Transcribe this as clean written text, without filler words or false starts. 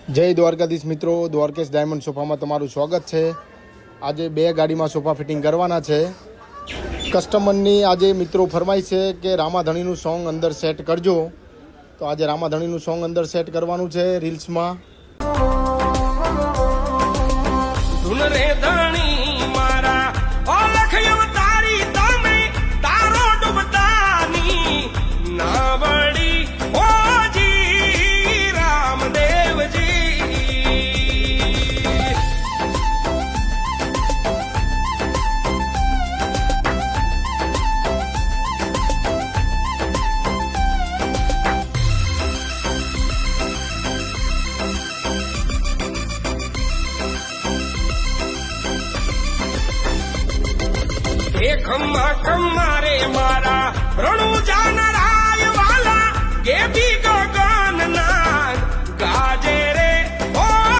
જય દ્વારકાધીશ મિત્રો, દ્વારકેશ ડાયમંડ સોફામાં તમારું સ્વાગત છે। આજે બે ગાડીમાં સોફા ફિટિંગ કરવાના છે। કસ્ટમરની આજે મિત્રો ફરમાઈ છે કે રામાધણીનું સોંગ અંદર સેટ કરજો, તો આજે રામાધણીનું સોંગ અંદર સેટ કરવાનું છે રીલ્સમાં। ધૂન રે ધણી મારા ઓલખ અવતારી તમે તારો ડૂબતાની નાવડી ઓજી રામદેવજી। ખમ્મા ખમ્મા રે મારા રણુ જાન રાય વાલા કે બી